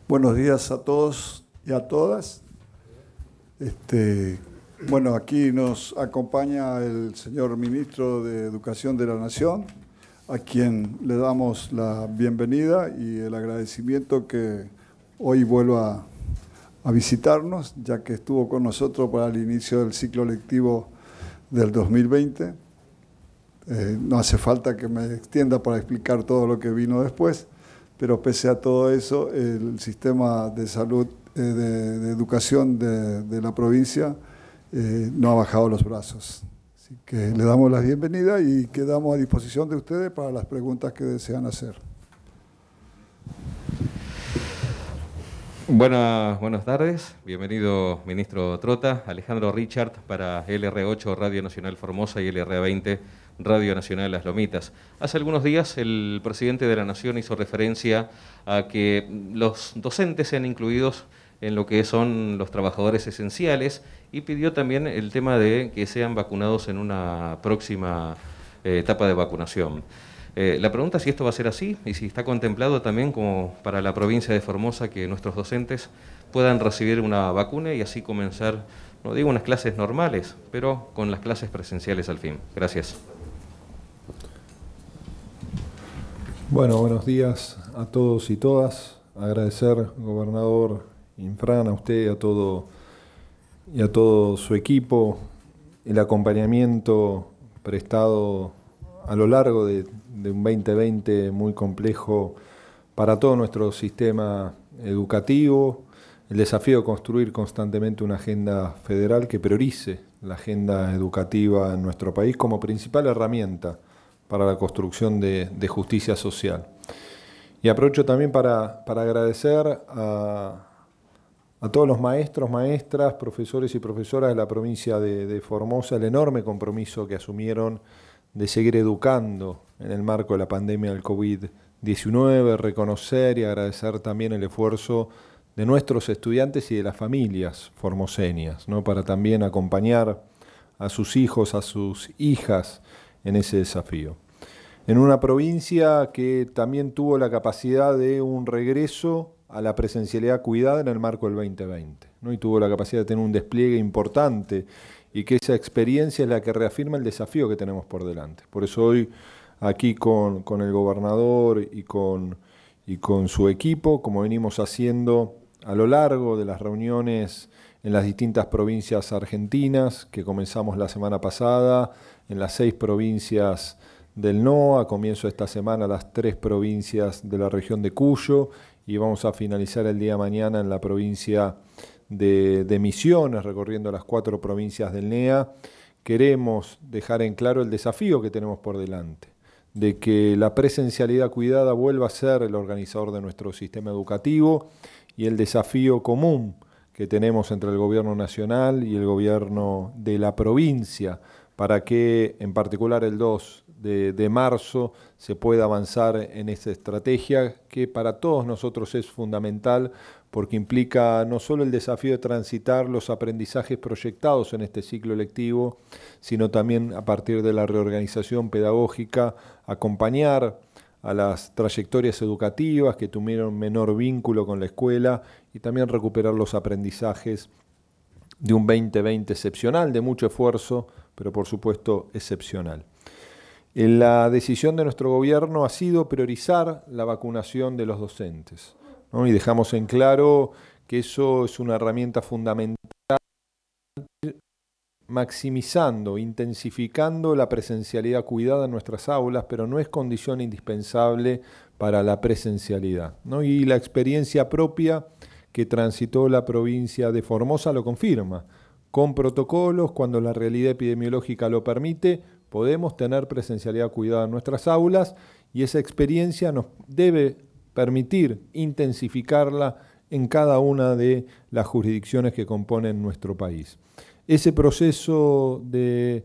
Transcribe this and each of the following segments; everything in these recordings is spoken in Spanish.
Buenos días a todos y a todas. Bueno, aquí nos acompaña el señor Ministro de Educación de la Nación, a quien le damos la bienvenida y el agradecimiento que hoy vuelva a visitarnos, ya que estuvo con nosotros para el inicio del ciclo lectivo del 2020. No hace falta que me extienda para explicar todo lo que vino después, pero pese a todo eso, el sistema de salud, de educación de la provincia no ha bajado los brazos. Así que le damos la bienvenida y quedamos a disposición de ustedes para las preguntas que desean hacer. Buenas tardes, bienvenido Ministro Trota. Alejandro Richard para LR8 Radio Nacional Formosa y LR20 Radio Nacional Las Lomitas. Hace algunos días el presidente de la Nación hizo referencia a que los docentes sean incluidos en lo que son los trabajadores esenciales y pidió también el tema de que sean vacunados en una próxima etapa de vacunación. La pregunta es si esto va a ser así y si está contemplado también como para la provincia de Formosa que nuestros docentes puedan recibir una vacuna y así comenzar, no digo unas clases normales, pero con las clases presenciales al fin. Gracias. Bueno, buenos días a todos y todas. Agradecer, gobernador Infran, a usted y a todo su equipo el acompañamiento prestado a lo largo de un 2020 muy complejo para todo nuestro sistema educativo, el desafío de construir constantemente una agenda federal que priorice la agenda educativa en nuestro país como principal herramienta para la construcción de justicia social. Y aprovecho también para agradecer a todos los maestros, maestras, profesores y profesoras de la provincia de Formosa el enorme compromiso que asumieron de seguir educando en el marco de la pandemia del COVID-19, reconocer y agradecer también el esfuerzo de nuestros estudiantes y de las familias formoseñas, ¿no? Para también acompañar a sus hijos, a sus hijas en ese desafío. En una provincia que también tuvo la capacidad de un regreso a la presencialidad cuidada en el marco del 2020, ¿no? Y tuvo la capacidad de tener un despliegue importante y que esa experiencia es la que reafirma el desafío que tenemos por delante. Por eso hoy aquí con el gobernador y con su equipo, como venimos haciendo a lo largo de las reuniones en las distintas provincias argentinas, que comenzamos la semana pasada, en las 6 provincias del NOA, a comienzo de esta semana las 3 provincias de la región de Cuyo, y vamos a finalizar el día de mañana en la provincia de Misiones, recorriendo las 4 provincias del NEA. Queremos dejar en claro el desafío que tenemos por delante, de que la presencialidad cuidada vuelva a ser el organizador de nuestro sistema educativo y el desafío común que tenemos entre el gobierno nacional y el gobierno de la provincia, para que en particular el 2 de marzo se pueda avanzar en esta estrategia que para todos nosotros es fundamental porque implica no solo el desafío de transitar los aprendizajes proyectados en este ciclo lectivo, sino también a partir de la reorganización pedagógica, acompañar a las trayectorias educativas que tuvieron menor vínculo con la escuela y también recuperar los aprendizajes de un 2020 excepcional, de mucho esfuerzo, pero por supuesto excepcional. La decisión de nuestro gobierno ha sido priorizar la vacunación de los docentes, ¿no? Y dejamos en claro que eso es una herramienta fundamental, maximizando, intensificando la presencialidad cuidada en nuestras aulas, pero no es condición indispensable para la presencialidad, ¿no? Y la experiencia propia que transitó la provincia de Formosa lo confirma. Con protocolos, cuando la realidad epidemiológica lo permite, podemos tener presencialidad cuidada en nuestras aulas y esa experiencia nos debe permitir intensificarla en cada una de las jurisdicciones que componen nuestro país. Ese proceso de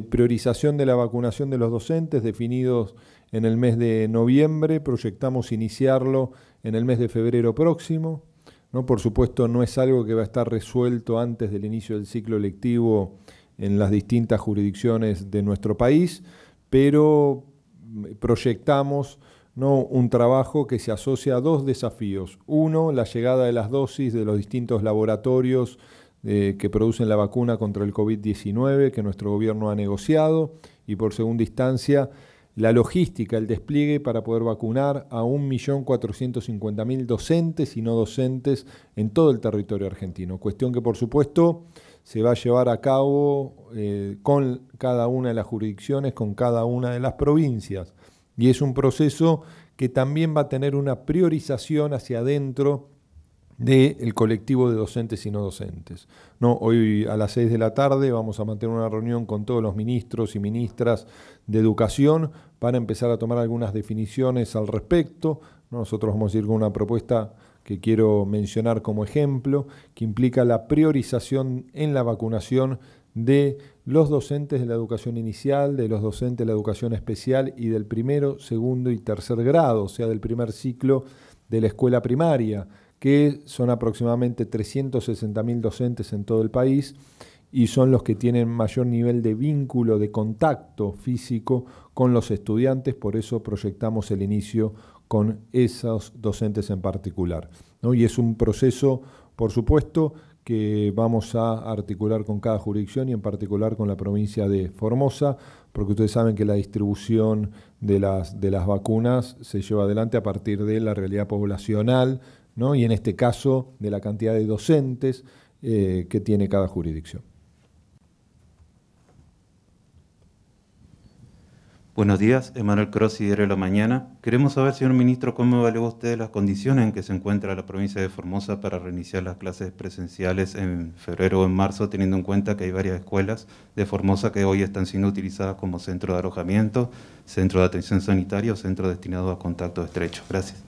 priorización de la vacunación de los docentes definidos en el mes de noviembre, proyectamos iniciarlo en el mes de febrero próximo, ¿no? Por supuesto, no es algo que va a estar resuelto antes del inicio del ciclo lectivo en las distintas jurisdicciones de nuestro país, pero proyectamos ¿no? Un trabajo que se asocia a dos desafíos. Uno, la llegada de las dosis de los distintos laboratorios que producen la vacuna contra el COVID-19 que nuestro gobierno ha negociado, y por segunda instancia, la logística, el despliegue para poder vacunar a 1.450.000 docentes y no docentes en todo el territorio argentino. Cuestión que, por supuesto, se va a llevar a cabo con cada una de las jurisdicciones, con cada una de las provincias. Y es un proceso que también va a tener una priorización hacia adentro del colectivo de docentes y no docentes. No, hoy a las 6 de la tarde vamos a mantener una reunión con todos los ministros y ministras de Educación para empezar a tomar algunas definiciones al respecto. Nosotros vamos a ir con una propuesta que quiero mencionar como ejemplo, que implica la priorización en la vacunación de los docentes de la educación inicial, de los docentes de la educación especial y del primero, segundo y tercer grado, o sea, del primer ciclo de la escuela primaria, que son aproximadamente 360.000 docentes en todo el país y son los que tienen mayor nivel de vínculo, de contacto físico con los estudiantes, por eso proyectamos el inicio con esos docentes en particular, ¿no? Y es un proceso, por supuesto, que vamos a articular con cada jurisdicción y en particular con la provincia de Formosa, porque ustedes saben que la distribución de las vacunas se lleva adelante a partir de la realidad poblacional, ¿no? Y en este caso de la cantidad de docentes que tiene cada jurisdicción. Buenos días, Emanuel Crossi, Diario La Mañana. Queremos saber, señor ministro, cómo evalúa usted las condiciones en que se encuentra la provincia de Formosa para reiniciar las clases presenciales en febrero o en marzo, teniendo en cuenta que hay varias escuelas de Formosa que hoy están siendo utilizadas como centro de alojamiento, centro de atención sanitaria o centro destinado a contactos estrechos. Gracias.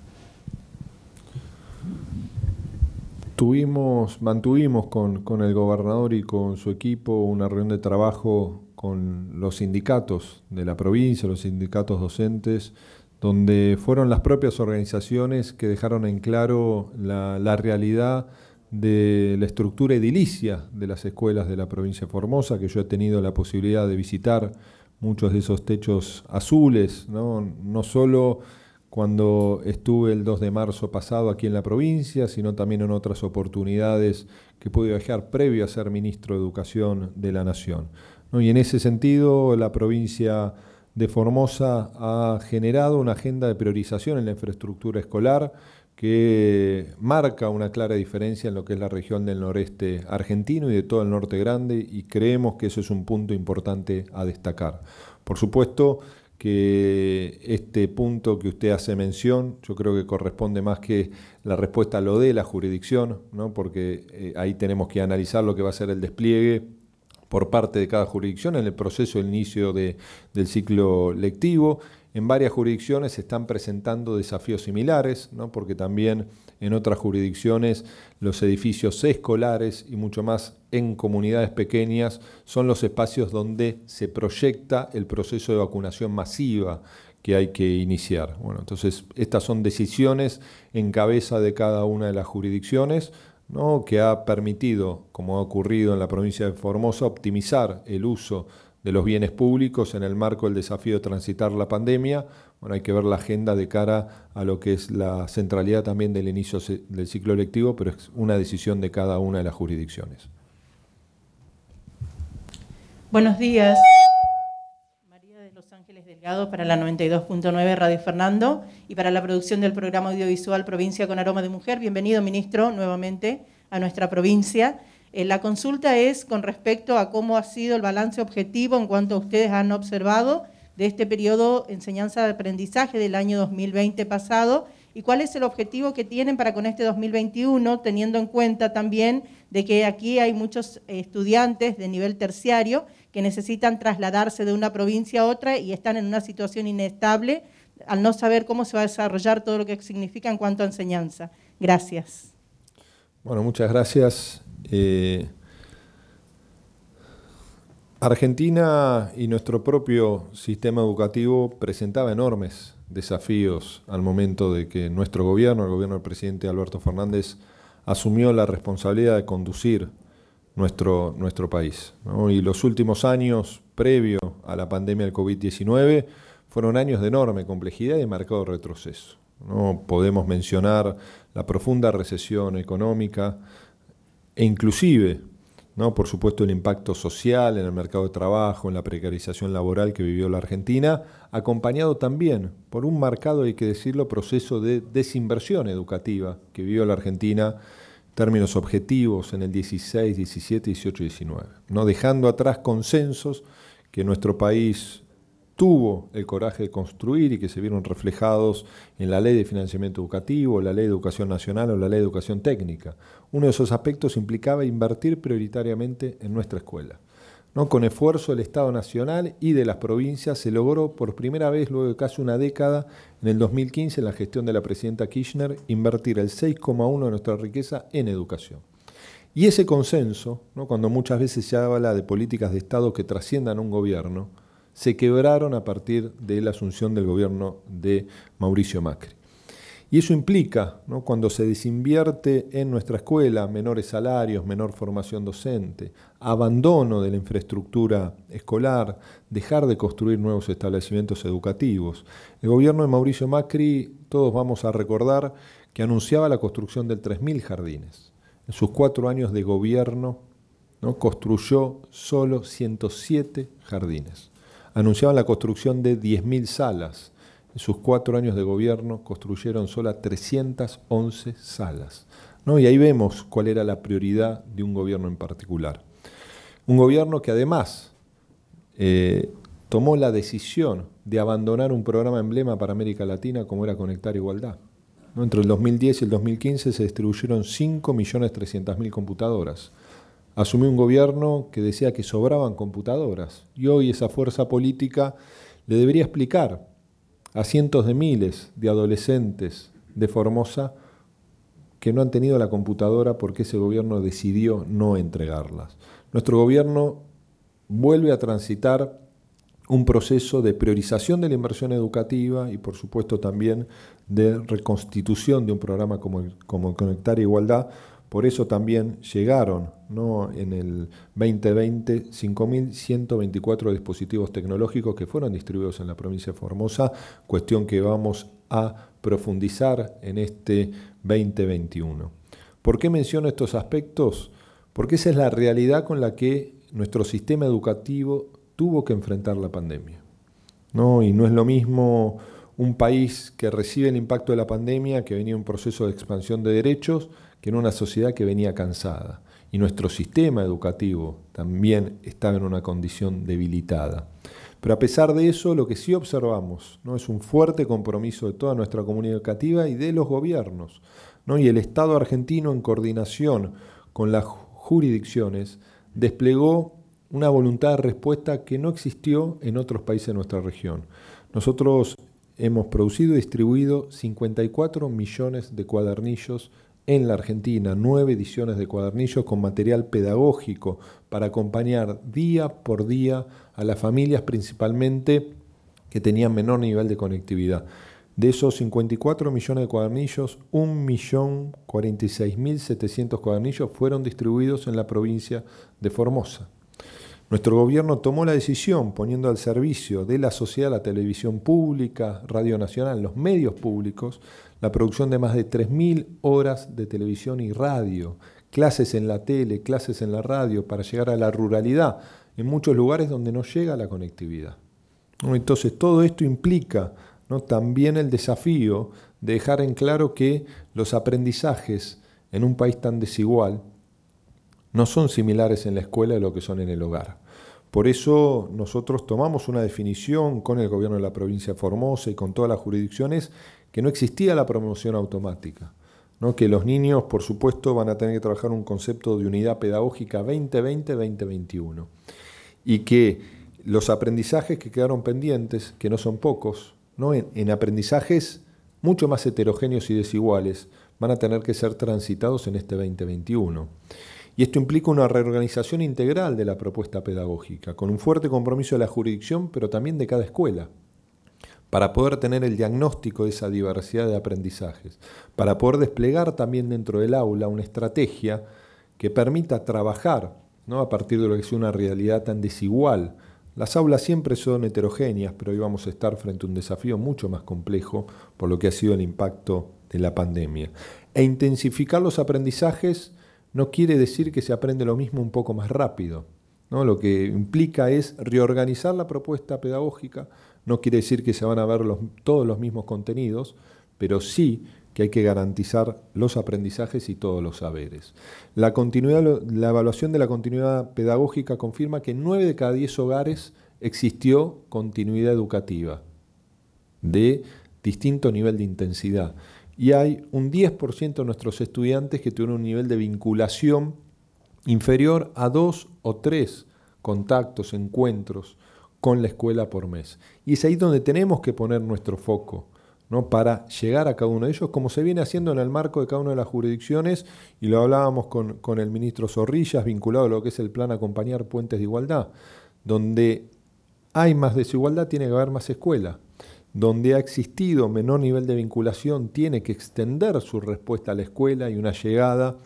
Mantuvimos con el gobernador y con su equipo una reunión de trabajo con los sindicatos de la provincia, los sindicatos docentes, donde fueron las propias organizaciones que dejaron en claro la realidad de la estructura edilicia de las escuelas de la provincia de Formosa, que yo he tenido la posibilidad de visitar muchos de esos techos azules, no solo cuando estuve el 2 de marzo pasado aquí en la provincia, sino también en otras oportunidades que pude viajar previo a ser ministro de Educación de la Nación, ¿no? Y en ese sentido, la provincia de Formosa ha generado una agenda de priorización en la infraestructura escolar que marca una clara diferencia en lo que es la región del noreste argentino y de todo el norte grande, y creemos que eso es un punto importante a destacar. Por supuesto que este punto que usted hace mención, yo creo que corresponde más que la respuesta lo dé la jurisdicción, ¿no? Porque ahí tenemos que analizar lo que va a ser el despliegue por parte de cada jurisdicción en el proceso del inicio del ciclo lectivo. En varias jurisdicciones se están presentando desafíos similares, ¿no? Porque también en otras jurisdicciones los edificios escolares y mucho más en comunidades pequeñas son los espacios donde se proyecta el proceso de vacunación masiva que hay que iniciar. Bueno, entonces estas son decisiones en cabeza de cada una de las jurisdicciones, ¿no? Que ha permitido, como ha ocurrido en la provincia de Formosa, optimizar el uso de los bienes públicos en el marco del desafío de transitar la pandemia. Bueno, hay que ver la agenda de cara a lo que es la centralidad también del inicio del ciclo lectivo, pero es una decisión de cada una de las jurisdicciones. Buenos días. María de Los Ángeles Delgado para la 92.9 Radio Fernando y para la producción del programa audiovisual Provincia con Aroma de Mujer. Bienvenido, ministro, nuevamente a nuestra provincia. La consulta es con respecto a cómo ha sido el balance objetivo en cuanto a ustedes han observado de este periodo enseñanza-aprendizaje del año 2020 pasado y cuál es el objetivo que tienen para con este 2021, teniendo en cuenta también de que aquí hay muchos estudiantes de nivel terciario que necesitan trasladarse de una provincia a otra y están en una situación inestable al no saber cómo se va a desarrollar todo lo que significa en cuanto a enseñanza. Gracias. Bueno, muchas gracias. Argentina y nuestro propio sistema educativo presentaba enormes desafíos al momento de que nuestro gobierno, el gobierno del presidente Alberto Fernández, asumió la responsabilidad de conducir nuestro país, ¿no? Y los últimos años, previo a la pandemia del COVID-19, fueron años de enorme complejidad y de marcado retroceso. No podemos mencionar la profunda recesión económica e inclusive, ¿no?, por supuesto, el impacto social en el mercado de trabajo, en la precarización laboral que vivió la Argentina, acompañado también por un marcado, hay que decirlo, proceso de desinversión educativa que vivió la Argentina en términos objetivos en el 16, 17, 18 y 19, ¿no?, dejando atrás consensos que nuestro país tuvo el coraje de construir y que se vieron reflejados en la Ley de Financiamiento Educativo, la Ley de Educación Nacional o la Ley de Educación Técnica. Uno de esos aspectos implicaba invertir prioritariamente en nuestra escuela, ¿no? Con esfuerzo del Estado Nacional y de las provincias se logró por primera vez, luego de casi una década, en el 2015, en la gestión de la presidenta Kirchner, invertir el 6,1% de nuestra riqueza en educación. Y ese consenso, ¿no?, cuando muchas veces se habla de políticas de Estado que trasciendan un gobierno, se quebraron a partir de la asunción del gobierno de Mauricio Macri. Y eso implica, ¿no?, cuando se desinvierte en nuestra escuela, menores salarios, menor formación docente, abandono de la infraestructura escolar, dejar de construir nuevos establecimientos educativos. El gobierno de Mauricio Macri, todos vamos a recordar, que anunciaba la construcción de 3.000 jardines. En sus 4 años de gobierno, ¿no?, construyó solo 107 jardines. Anunciaban la construcción de 10.000 salas. En sus 4 años de gobierno construyeron solo 311 salas, ¿no? Y ahí vemos cuál era la prioridad de un gobierno en particular. Un gobierno que además tomó la decisión de abandonar un programa emblema para América Latina como era Conectar Igualdad, ¿no? Entre el 2010 y el 2015 se distribuyeron 5.300.000 computadoras. Asumió un gobierno que decía que sobraban computadoras y hoy esa fuerza política le debería explicar a cientos de miles de adolescentes de Formosa que no han tenido la computadora porque ese gobierno decidió no entregarlas. Nuestro gobierno vuelve a transitar un proceso de priorización de la inversión educativa y por supuesto también de reconstitución de un programa como Conectar Igualdad. Por eso también llegaron, ¿no?, en el 2020 5.124 dispositivos tecnológicos que fueron distribuidos en la provincia de Formosa, cuestión que vamos a profundizar en este 2021. ¿Por qué menciono estos aspectos? Porque esa es la realidad con la que nuestro sistema educativo tuvo que enfrentar la pandemia, ¿no? Y no es lo mismo un país que recibe el impacto de la pandemia, que venía en un proceso de expansión de derechos, que en una sociedad que venía cansada. Y nuestro sistema educativo también estaba en una condición debilitada. Pero a pesar de eso, lo que sí observamos, ¿no?, es un fuerte compromiso de toda nuestra comunidad educativa y de los gobiernos, ¿no? Y el Estado argentino, en coordinación con las jurisdicciones, desplegó una voluntad de respuesta que no existió en otros países de nuestra región. Nosotros hemos producido y distribuido 54 millones de cuadernillos en la Argentina, 9 ediciones de cuadernillos con material pedagógico para acompañar día por día a las familias principalmente que tenían menor nivel de conectividad. De esos 54 millones de cuadernillos, 1.046.700 cuadernillos fueron distribuidos en la provincia de Formosa. Nuestro gobierno tomó la decisión, poniendo al servicio de la sociedad, la televisión pública, Radio Nacional, los medios públicos, la producción de más de 3.000 horas de televisión y radio, clases en la tele, clases en la radio, para llegar a la ruralidad, en muchos lugares donde no llega la conectividad. Entonces, todo esto implica, ¿no?, también el desafío de dejar en claro que los aprendizajes en un país tan desigual no son similares en la escuela de lo que son en el hogar. Por eso nosotros tomamos una definición con el gobierno de la provincia de Formosa y con todas las jurisdicciones que no existía la promoción automática, ¿no?, que los niños, por supuesto, van a tener que trabajar un concepto de unidad pedagógica 2020-2021 y que los aprendizajes que quedaron pendientes, que no son pocos, ¿no?, en aprendizajes mucho más heterogéneos y desiguales, van a tener que ser transitados en este 2021. Y esto implica una reorganización integral de la propuesta pedagógica, con un fuerte compromiso de la jurisdicción, pero también de cada escuela, para poder tener el diagnóstico de esa diversidad de aprendizajes, para poder desplegar también dentro del aula una estrategia que permita trabajar, ¿no?, a partir de lo que es una realidad tan desigual Las aulas siempre son heterogéneas, pero hoy vamos a estar frente a un desafío mucho más complejo por lo que ha sido el impacto de la pandemia. E intensificar los aprendizajes no quiere decir que se aprende lo mismo un poco más rápido, ¿no? Lo que implica es reorganizar la propuesta pedagógica. No quiere decir que se van a ver todos los mismos contenidos, pero sí que hay que garantizar los aprendizajes y todos los saberes. La evaluación de la continuidad pedagógica confirma que en 9 de cada 10 hogares existió continuidad educativa de distinto nivel de intensidad. Y hay un 10% de nuestros estudiantes que tuvieron un nivel de vinculación inferior a 2 o 3 contactos, encuentros con la escuela por mes. Y es ahí donde tenemos que poner nuestro foco, ¿no? Para llegar a cada uno de ellos, como se viene haciendo en el marco de cada una de las jurisdicciones, y lo hablábamos con el ministro Zorrillas, vinculado a lo que es el plan Acompañar Puentes de Igualdad. Donde hay más desigualdad tiene que haber más escuela. Donde ha existido menor nivel de vinculación tiene que extender su respuesta a la escuela y una llegada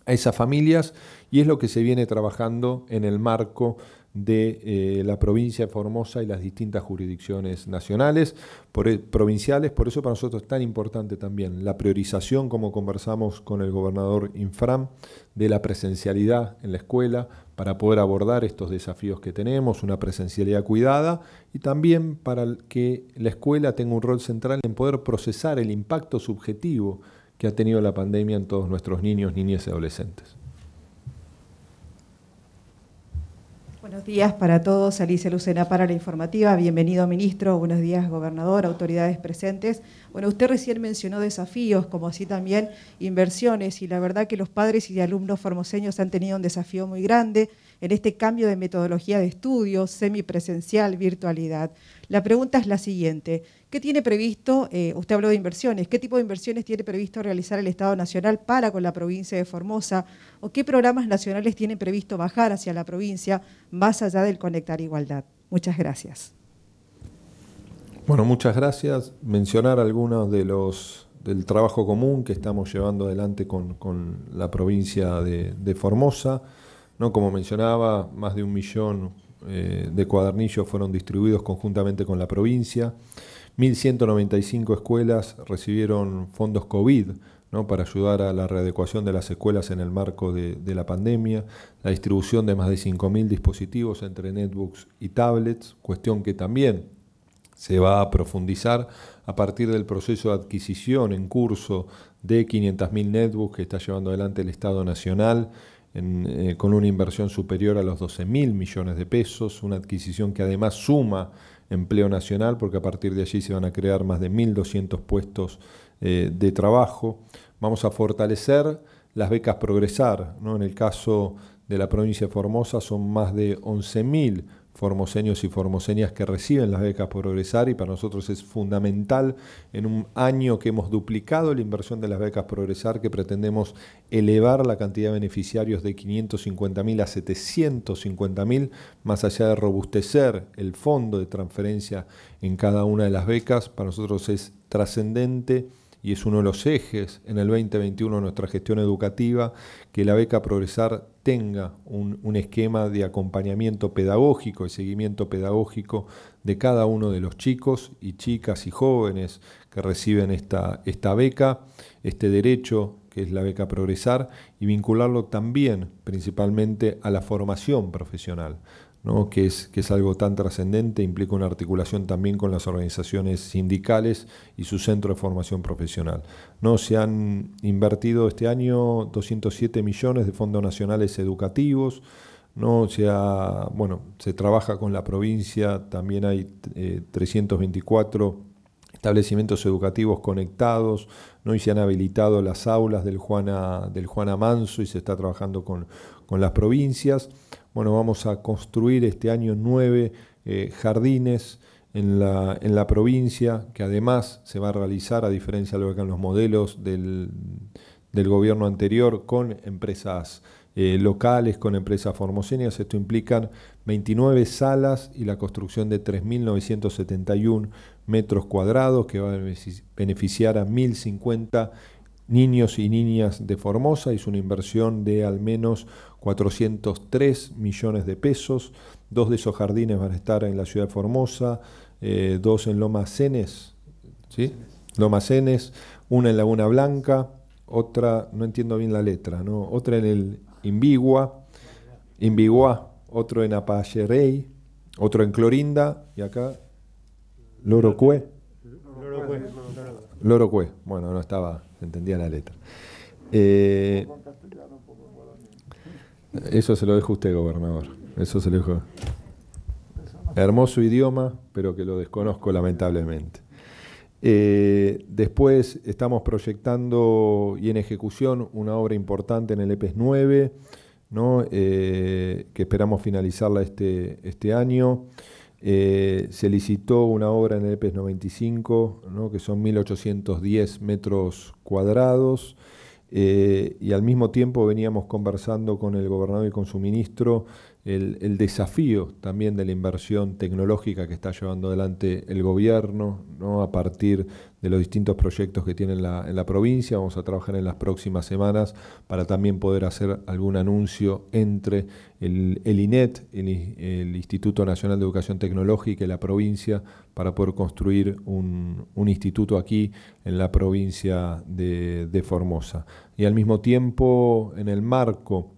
a esas familias, y es lo que se viene trabajando en el marco de la provincia de Formosa y las distintas jurisdicciones nacionales, provinciales. Por eso para nosotros es tan importante también la priorización, como conversamos con el gobernador Infran, de la presencialidad en la escuela para poder abordar estos desafíos que tenemos, una presencialidad cuidada, y también para que la escuela tenga un rol central en poder procesar el impacto subjetivo que ha tenido la pandemia en todos nuestros niños, niñas y adolescentes. Buenos días para todos. Alicia Lucena para la informativa. Bienvenido, ministro. Buenos días, gobernador, autoridades presentes. Bueno, usted recién mencionó desafíos, como así también inversiones, y la verdad que los padres y alumnos formoseños han tenido un desafío muy grande en este cambio de metodología de estudio, semipresencial, virtualidad. La pregunta es la siguiente: ¿qué tiene previsto, usted habló de inversiones, qué tipo de inversiones tiene previsto realizar el Estado Nacional para con la provincia de Formosa, o qué programas nacionales tiene previsto bajar hacia la provincia más allá del Conectar Igualdad? Muchas gracias. Bueno, muchas gracias. Mencionar algunos del trabajo común que estamos llevando adelante con la provincia de Formosa, ¿no? Como mencionaba, más de 1 millón de cuadernillos fueron distribuidos conjuntamente con la provincia. 1.195 escuelas recibieron fondos COVID, ¿no? Para ayudar a la readecuación de las escuelas en el marco de la pandemia. La distribución de más de 5.000 dispositivos entre netbooks y tablets, cuestión que también se va a profundizar a partir del proceso de adquisición en curso de 500.000 netbooks que está llevando adelante el Estado Nacional, con una inversión superior a los 12.000 millones de pesos, una adquisición que además suma empleo nacional, porque a partir de allí se van a crear más de 1.200 puestos de trabajo. Vamos a fortalecer las becas Progresar, ¿no? En el caso de la provincia de Formosa son más de 11.000 formoseños y formoseñas que reciben las becas Progresar, y para nosotros es fundamental en un año que hemos duplicado la inversión de las becas Progresar, que pretendemos elevar la cantidad de beneficiarios de 550.000 a 750.000, más allá de robustecer el fondo de transferencia en cada una de las becas. Para nosotros es trascendente y es uno de los ejes en el 2021 de nuestra gestión educativa, que la beca Progresar tenga un esquema de acompañamiento pedagógico y seguimiento pedagógico de cada uno de los chicos y chicas y jóvenes que reciben esta beca, este derecho que es la beca Progresar, y vincularlo también principalmente a la formación profesional, ¿no? que es algo tan trascendente, implica una articulación también con las organizaciones sindicales y su centro de formación profesional, ¿no? Se han invertido este año 207 millones de fondos nacionales educativos, ¿no? Se trabaja con la provincia, también hay 324 establecimientos educativos conectados, ¿no? Y se han habilitado las aulas del Juana Manso, y se está trabajando con las provincias. Bueno, vamos a construir este año 9 jardines en la provincia, que además se va a realizar, a diferencia de lo que eran los modelos del gobierno anterior, con empresas locales, con empresas formoseñas. Esto implica 29 salas y la construcción de 3.971 metros cuadrados, que va a beneficiar a 1.050 niños y niñas de Formosa. Hizo una inversión de al menos 403 millones de pesos. 2 de esos jardines van a estar en la ciudad de Formosa, 2 en Loma Cenes, ¿sí? Loma Cenes, una en Laguna Blanca, otra, no entiendo bien la letra, ¿no? Otra en el Imbigua, otro en Apayerey, otro en Clorinda, y acá Lorocue. Lorocue, bueno, no estaba, se entendía la letra. Eso se lo dejo a usted, gobernador. Eso se lo dejo. Hermoso idioma, pero que lo desconozco lamentablemente. Después estamos proyectando y en ejecución una obra importante en el EPES 9, ¿no? Que esperamos finalizarla este año. Se licitó una obra en el EPES 95, ¿no? Que son 1.810 metros cuadrados. Y al mismo tiempo veníamos conversando con el gobernador y con su ministro el desafío también de la inversión tecnológica que está llevando adelante el gobierno, ¿no? A partir de los distintos proyectos que tiene en la provincia. Vamos a trabajar en las próximas semanas para también poder hacer algún anuncio entre el INET, el Instituto Nacional de Educación Tecnológica, y la provincia, para poder construir un instituto aquí en la provincia de Formosa. Y al mismo tiempo, en el marco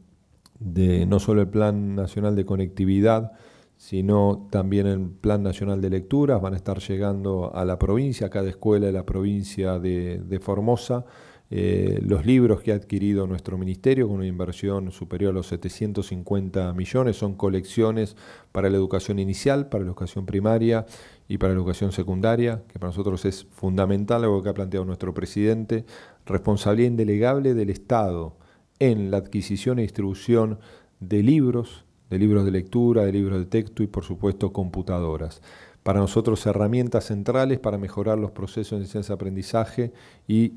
de no solo el Plan Nacional de Conectividad, sino también el Plan Nacional de Lecturas, van a estar llegando a la provincia, a cada escuela de la provincia de Formosa, los libros que ha adquirido nuestro ministerio con una inversión superior a los 750 millones, son colecciones para la educación inicial, para la educación primaria y para la educación secundaria, que para nosotros es fundamental, algo que ha planteado nuestro presidente, responsabilidad indelegable del Estado en la adquisición e distribución de libros de lectura, de libros de texto y, por supuesto, computadoras. Para nosotros, herramientas centrales para mejorar los procesos de enseñanza-aprendizaje y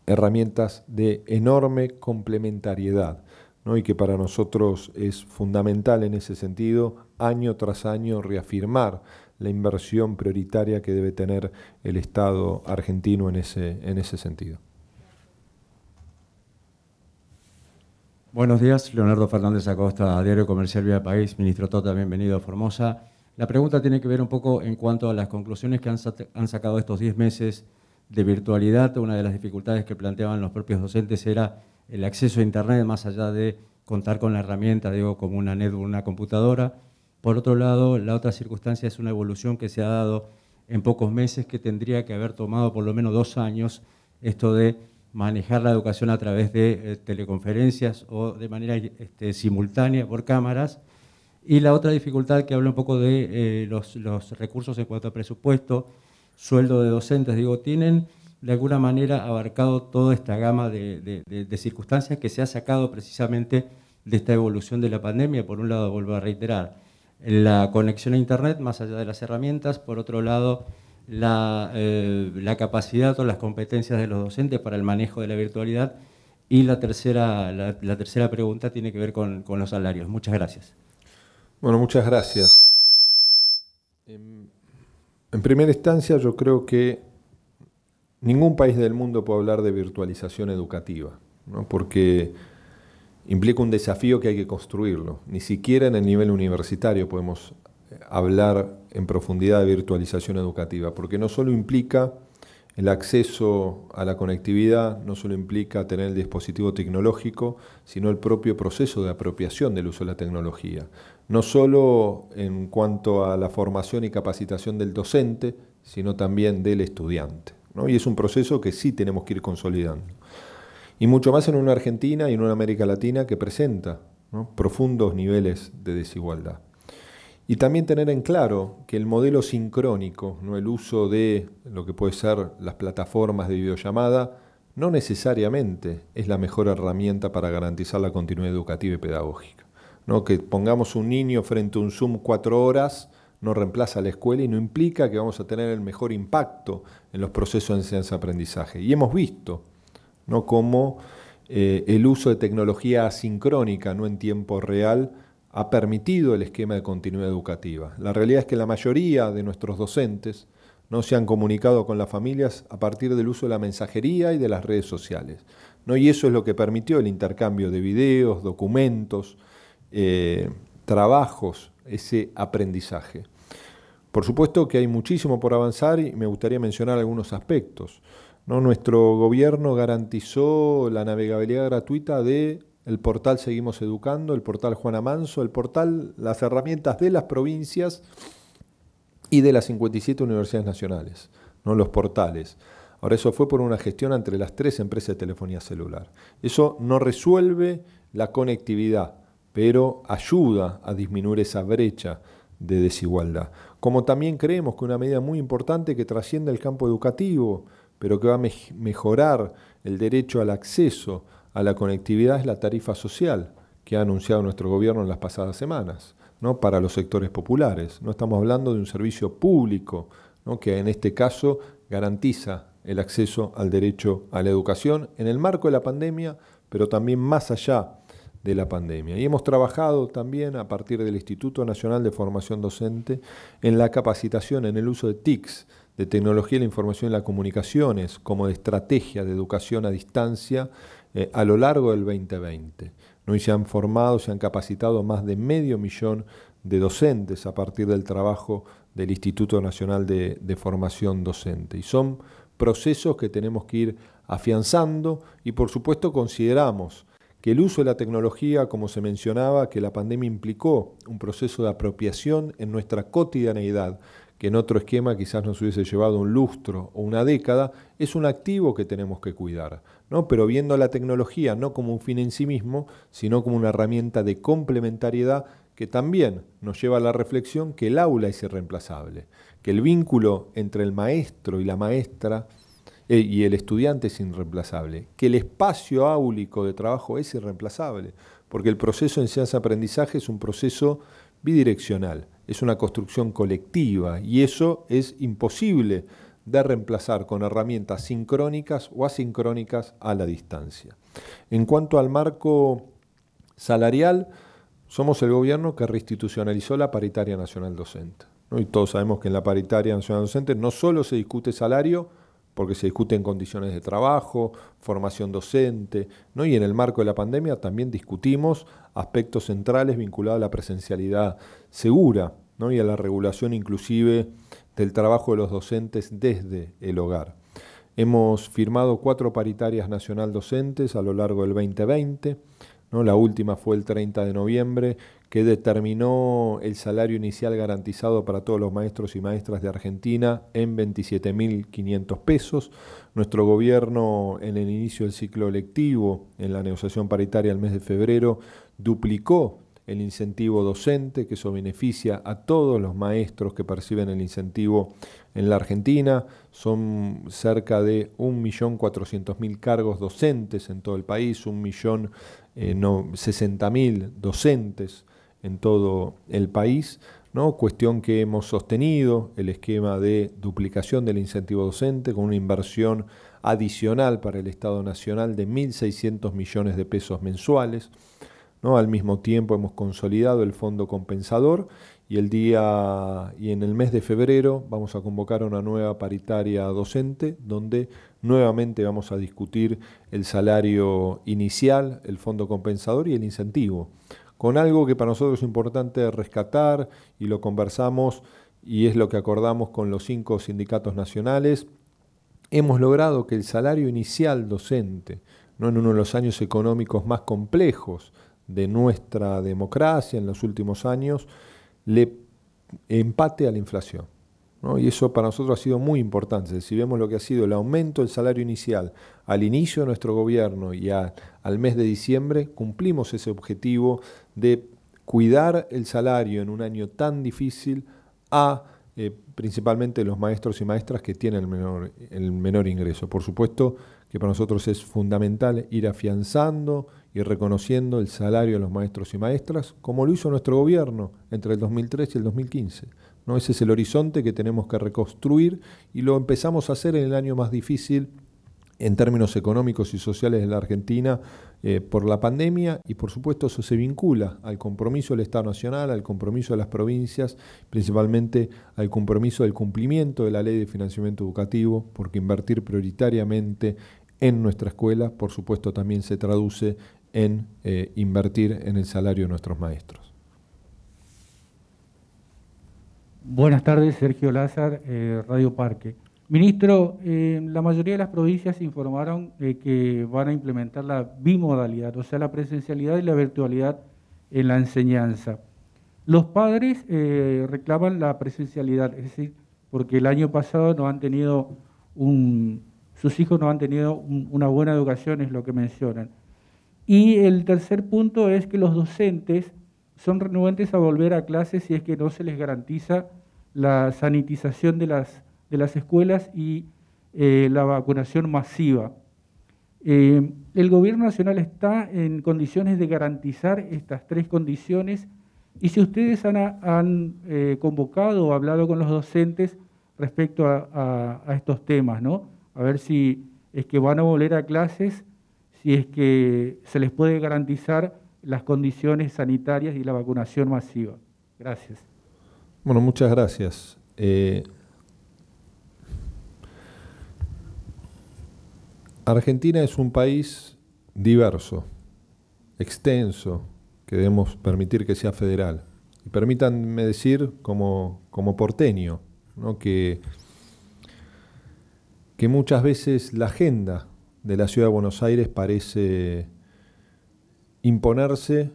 herramientas de enorme complementariedad, ¿no? Y que para nosotros es fundamental en ese sentido, año tras año, reafirmar la inversión prioritaria que debe tener el Estado argentino en ese sentido. Buenos días, Leonardo Fernández Acosta, Diario Comercial Vía País. Ministro Trota, bienvenido a Formosa. La pregunta tiene que ver un poco en cuanto a las conclusiones que han sacado estos 10 meses de virtualidad. Una de las dificultades que planteaban los propios docentes era el acceso a Internet, más allá de contar con la herramienta, digo, como una netbook, una computadora. Por otro lado, la otra circunstancia es una evolución que se ha dado en pocos meses, que tendría que haber tomado por lo menos 2 años, esto de manejar la educación a través de teleconferencias o de manera simultánea por cámaras. Y la otra dificultad, que habla un poco de los recursos en cuanto a presupuesto, sueldo de docentes, digo, tienen de alguna manera abarcado toda esta gama de circunstancias que se ha sacado precisamente de esta evolución de la pandemia. Por un lado, vuelvo a reiterar, la conexión a Internet, más allá de las herramientas. Por otro lado, la capacidad o las competencias de los docentes para el manejo de la virtualidad. Y la tercera pregunta tiene que ver con los salarios. Muchas gracias. Bueno, muchas gracias. En primera instancia, yo creo que ningún país del mundo puede hablar de virtualización educativa, ¿no? Porque implica un desafío que hay que construirlo. Ni siquiera en el nivel universitario podemos hablar en profundidad de virtualización educativa, porque no solo implica el acceso a la conectividad, no solo implica tener el dispositivo tecnológico, sino el propio proceso de apropiación del uso de la tecnología. No solo en cuanto a la formación y capacitación del docente, sino también del estudiante, ¿no? Y es un proceso que sí tenemos que ir consolidando. Y mucho más en una Argentina y en una América Latina que presenta, ¿no?, profundos niveles de desigualdad. Y también tener en claro que el modelo sincrónico, ¿no?, el uso de lo que puede ser las plataformas de videollamada, no necesariamente es la mejor herramienta para garantizar la continuidad educativa y pedagógica, ¿no? Que pongamos un niño frente a un Zoom 4 horas no reemplaza a la escuela y no implica que vamos a tener el mejor impacto en los procesos de enseñanza-aprendizaje. Y hemos visto, ¿no?, cómo el uso de tecnología asincrónica, no en tiempo real, ha permitido el esquema de continuidad educativa. La realidad es que la mayoría de nuestros docentes no se han comunicado con las familias a partir del uso de la mensajería y de las redes sociales, ¿no? Y eso es lo que permitió el intercambio de videos, documentos, trabajos, ese aprendizaje. Por supuesto que hay muchísimo por avanzar y me gustaría mencionar algunos aspectos, ¿no? Nuestro gobierno garantizó la navegabilidad gratuita del portal Seguimos Educando, el portal Juana Manso, el portal, las herramientas de las provincias y de las 57 universidades nacionales, ¿no? Los portales. Ahora, eso fue por una gestión entre las 3 empresas de telefonía celular. Eso no resuelve la conectividad, pero ayuda a disminuir esa brecha de desigualdad. Como también creemos que una medida muy importante que trasciende el campo educativo, pero que va a mejorar el derecho al acceso a la conectividad, es la tarifa social que ha anunciado nuestro gobierno en las pasadas semanas, ¿no? Para los sectores populares. No estamos hablando de un servicio público, ¿no? Que en este caso garantiza el acceso al derecho a la educación en el marco de la pandemia, pero también más allá de la pandemia. Y hemos trabajado también a partir del Instituto Nacional de Formación Docente en la capacitación en el uso de TICs, de tecnología de la información y las comunicaciones, como de estrategia de educación a distancia a lo largo del 2020. ¿No? Y se han formado, se han capacitado más de 500.000 de docentes a partir del trabajo del Instituto Nacional de Formación Docente. Y son procesos que tenemos que ir afianzando y por supuesto consideramos que el uso de la tecnología, como se mencionaba, que la pandemia implicó un proceso de apropiación en nuestra cotidianeidad, que en otro esquema quizás nos hubiese llevado un lustro o una década, es un activo que tenemos que cuidar, ¿no? Pero viendo la tecnología no como un fin en sí mismo, sino como una herramienta de complementariedad que también nos lleva a la reflexión que el aula es irreemplazable, que el vínculo entre el maestro y la maestra y el estudiante es irreemplazable, que el espacio áulico de trabajo es irreemplazable, porque el proceso de enseñanza-aprendizaje es un proceso bidireccional, es una construcción colectiva y eso es imposible de reemplazar con herramientas sincrónicas o asincrónicas a la distancia. En cuanto al marco salarial, somos el gobierno que reinstitucionalizó la paritaria nacional docente, ¿no? Y todos sabemos que en la paritaria nacional docente no solo se discute salario, porque se discuten condiciones de trabajo, formación docente, ¿no? Y en el marco de la pandemia también discutimos aspectos centrales vinculados a la presencialidad segura, ¿no? Y a la regulación inclusive del trabajo de los docentes desde el hogar. Hemos firmado 4 paritarias nacional docentes a lo largo del 2020, ¿no? La última fue el 30 de noviembre, que determinó el salario inicial garantizado para todos los maestros y maestras de Argentina en 27.500 pesos. Nuestro gobierno, en el inicio del ciclo lectivo, en la negociación paritaria del mes de febrero, duplicó el incentivo docente, que eso beneficia a todos los maestros que perciben el incentivo en la Argentina. Son cerca de 1.400.000 cargos docentes en todo el país, 1.060.000 docentes en todo el país, ¿no? Cuestión que hemos sostenido, el esquema de duplicación del incentivo docente con una inversión adicional para el Estado Nacional de 1.600 millones de pesos mensuales, ¿no? Al mismo tiempo hemos consolidado el fondo compensador y en el mes de febrero vamos a convocar una nueva paritaria docente donde nuevamente vamos a discutir el salario inicial, el fondo compensador y el incentivo, con algo que para nosotros es importante rescatar y lo conversamos y es lo que acordamos con los 5 sindicatos nacionales. Hemos logrado que el salario inicial docente, ¿no? En uno de los años económicos más complejos de nuestra democracia en los últimos años, le empate a la inflación, ¿no? Y eso para nosotros ha sido muy importante. Si vemos lo que ha sido el aumento del salario inicial al inicio de nuestro gobierno y al mes de diciembre, cumplimos ese objetivo de cuidar el salario en un año tan difícil a principalmente los maestros y maestras que tienen el menor ingreso. Por supuesto que para nosotros es fundamental ir afianzando y reconociendo el salario de los maestros y maestras, como lo hizo nuestro gobierno entre el 2003 y el 2015. ¿No? Ese es el horizonte que tenemos que reconstruir y lo empezamos a hacer en el año más difícil en términos económicos y sociales de la Argentina por la pandemia, y por supuesto eso se vincula al compromiso del Estado Nacional, al compromiso de las provincias, principalmente al compromiso del cumplimiento de la Ley de Financiamiento Educativo, porque invertir prioritariamente en nuestra escuela, por supuesto, también se traduce en invertir en el salario de nuestros maestros. Buenas tardes, Sergio Lázar, Radio Parque. Ministro, la mayoría de las provincias informaron que van a implementar la bimodalidad, o sea, la presencialidad y la virtualidad en la enseñanza. Los padres reclaman la presencialidad, es decir, porque el año pasado no han tenido sus hijos no han tenido una buena educación, es lo que mencionan. Y el tercer punto es que los docentes son renuentes a volver a clases si es que no se les garantiza la sanitización de las escuelas y la vacunación masiva. El Gobierno Nacional está en condiciones de garantizar estas tres condiciones, y si ustedes han convocado o hablado con los docentes respecto a estos temas, ¿no? A ver si es que van a volver a clases, si es que se les puede garantizar las condiciones sanitarias y la vacunación masiva. Gracias. Bueno, muchas gracias. Argentina es un país diverso, extenso, que debemos permitir que sea federal. Y permítanme decir como porteño, ¿no? que muchas veces la agenda de la Ciudad de Buenos Aires parece imponerse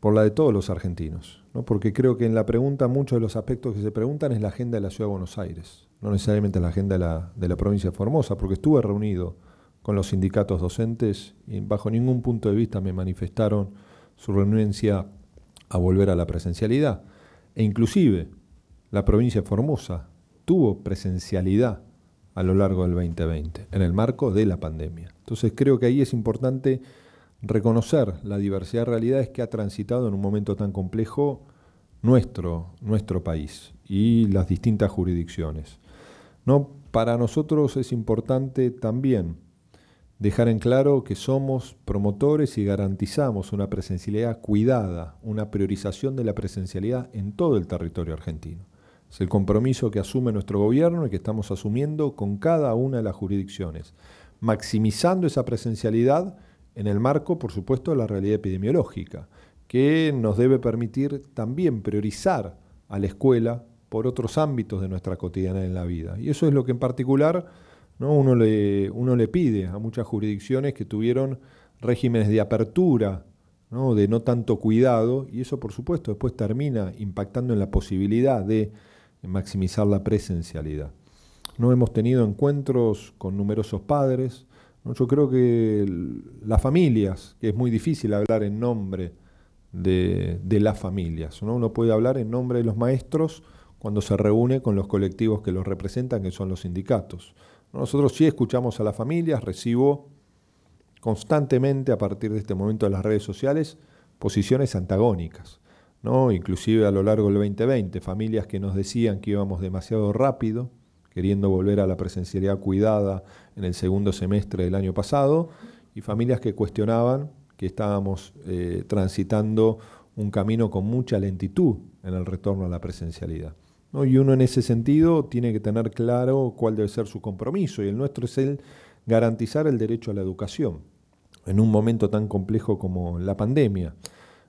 por la de todos los argentinos, ¿no? Porque creo que en la pregunta muchos de los aspectos que se preguntan es la agenda de la Ciudad de Buenos Aires, no necesariamente la agenda de la provincia de Formosa, porque estuve reunido con los sindicatos docentes y bajo ningún punto de vista me manifestaron su renuencia a volver a la presencialidad. E inclusive la provincia de Formosa tuvo presencialidad a lo largo del 2020, en el marco de la pandemia. Entonces creo que ahí es importante reconocer la diversidad de realidades que ha transitado en un momento tan complejo nuestro país y las distintas jurisdicciones, ¿no? Para nosotros es importante también dejar en claro que somos promotores y garantizamos una presencialidad cuidada, una priorización de la presencialidad en todo el territorio argentino. Es el compromiso que asume nuestro gobierno y que estamos asumiendo con cada una de las jurisdicciones, maximizando esa presencialidad en el marco, por supuesto, de la realidad epidemiológica, que nos debe permitir también priorizar a la escuela por otros ámbitos de nuestra cotidianidad en la vida. Y eso es lo que en particular, ¿no? uno le pide a muchas jurisdicciones que tuvieron regímenes de apertura, ¿no? De no tanto cuidado, y eso por supuesto después termina impactando en la posibilidad de maximizar la presencialidad. No hemos tenido encuentros con numerosos padres, ¿no? Yo creo que las familias, que es muy difícil hablar en nombre de las familias, ¿no? Uno puede hablar en nombre de los maestros cuando se reúne con los colectivos que los representan, que son los sindicatos. Nosotros sí escuchamos a las familias, recibo constantemente a partir de este momento de las redes sociales posiciones antagónicas, ¿no? Inclusive a lo largo del 2020, familias que nos decían que íbamos demasiado rápido, queriendo volver a la presencialidad cuidada en el segundo semestre del año pasado, y familias que cuestionaban que estábamos transitando un camino con mucha lentitud en el retorno a la presencialidad, ¿no? Y uno en ese sentido tiene que tener claro cuál debe ser su compromiso, y el nuestro es el garantizar el derecho a la educación en un momento tan complejo como la pandemia,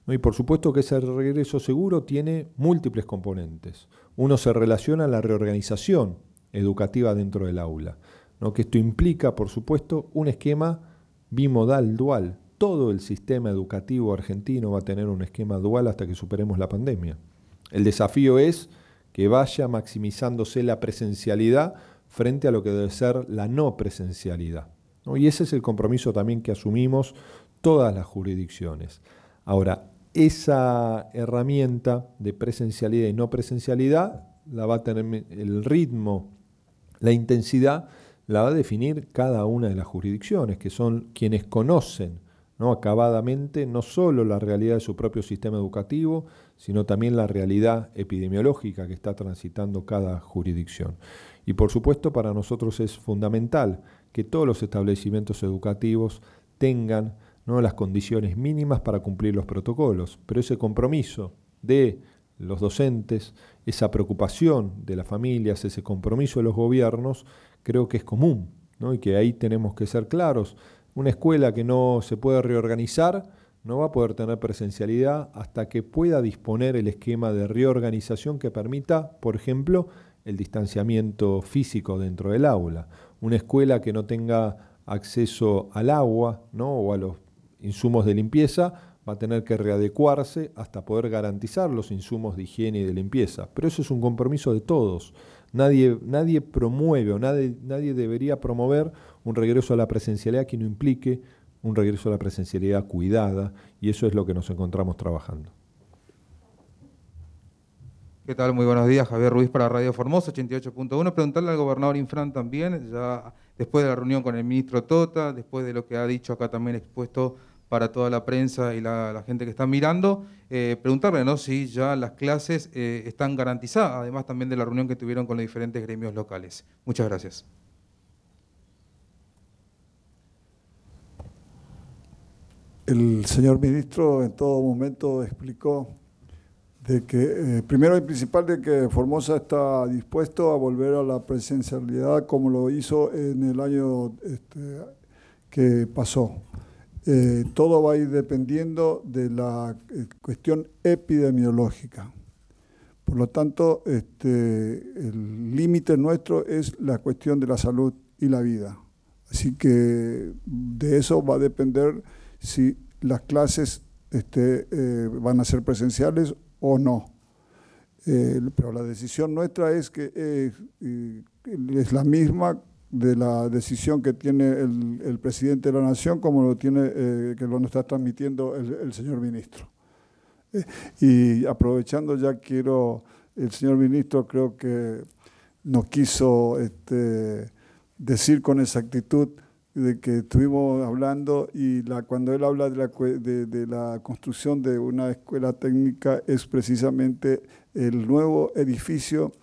¿no? Y por supuesto que ese regreso seguro tiene múltiples componentes. Uno se relaciona a la reorganización educativa dentro del aula, ¿no? Que esto implica, por supuesto, un esquema bimodal, dual. Todo el sistema educativo argentino va a tener un esquema dual hasta que superemos la pandemia. El desafío es que vaya maximizándose la presencialidad frente a lo que debe ser la no presencialidad, ¿no? Y ese es el compromiso también que asumimos todas las jurisdicciones. Ahora, esa herramienta de presencialidad y no presencialidad la va a tener el ritmo, la intensidad, la va a definir cada una de las jurisdicciones, que son quienes conocen, ¿no? Acabadamente no solo la realidad de su propio sistema educativo, sino también la realidad epidemiológica que está transitando cada jurisdicción. Y por supuesto para nosotros es fundamental que todos los establecimientos educativos tengan, ¿no?, las condiciones mínimas para cumplir los protocolos. Pero ese compromiso de los docentes, esa preocupación de las familias, ese compromiso de los gobiernos, creo que es común, ¿no? Y que ahí tenemos que ser claros. Una escuela que no se puede reorganizar no va a poder tener presencialidad hasta que pueda disponer el esquema de reorganización que permita, por ejemplo, el distanciamiento físico dentro del aula. Una escuela que no tenga acceso al agua, ¿no?, o a los insumos de limpieza va a tener que readecuarse hasta poder garantizar los insumos de higiene y de limpieza. Pero eso es un compromiso de todos. Nadie promueve o nadie debería promover un regreso a la presencialidad que no implique un regreso a la presencialidad cuidada, y eso es lo que nos encontramos trabajando. ¿Qué tal? Muy buenos días, Javier Ruiz para Radio Formosa 88.1. Preguntarle al gobernador Infran también, ya después de la reunión con el ministro Tota, después de lo que ha dicho acá también expuesto para toda la prensa y la gente que está mirando, preguntarle, ¿no?, si ya las clases están garantizadas, además también de la reunión que tuvieron con los diferentes gremios locales. Muchas gracias. El señor ministro en todo momento explicó de que, primero y principal, de que Formosa está dispuesto a volver a la presencialidad como lo hizo en el año que pasó. Todo va a ir dependiendo de la cuestión epidemiológica. Por lo tanto, el límite nuestro es la cuestión de la salud y la vida. Así que de eso va a depender si las clases van a ser presenciales o no. Pero la decisión nuestra es que es la misma de la decisión que tiene el presidente de la Nación, como lo tiene, que lo está transmitiendo el señor ministro. Y aprovechando, ya el señor ministro creo que no quiso decir con exactitud de que estuvimos hablando, y cuando él habla de la construcción de una escuela técnica es precisamente el nuevo edificio